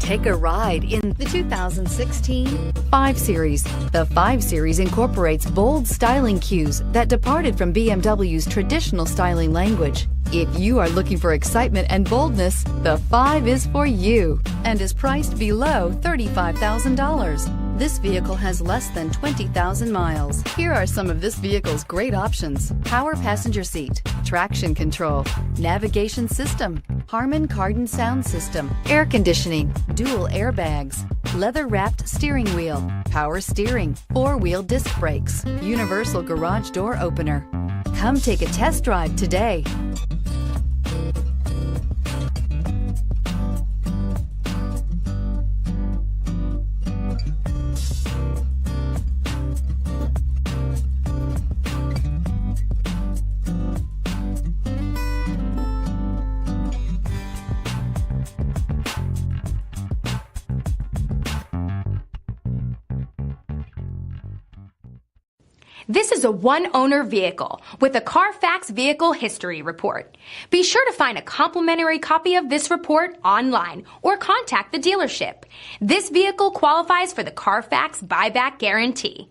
Take a ride in the 2016 5 Series. The 5 Series incorporates bold styling cues that departed from BMW's traditional styling language. If you are looking for excitement and boldness, the 5 is for you and is priced below $35,000. This vehicle has less than 20,000 miles. Here are some of this vehicle's great options: power passenger seat, traction control, navigation system, Harman Kardon sound system, air conditioning, dual airbags, leather-wrapped steering wheel, power steering, 4-wheel disc brakes, universal garage door opener. Come take a test drive today. This is a one-owner vehicle with a Carfax Vehicle History Report. Be sure to find a complimentary copy of this report online or contact the dealership. This vehicle qualifies for the Carfax Buyback Guarantee.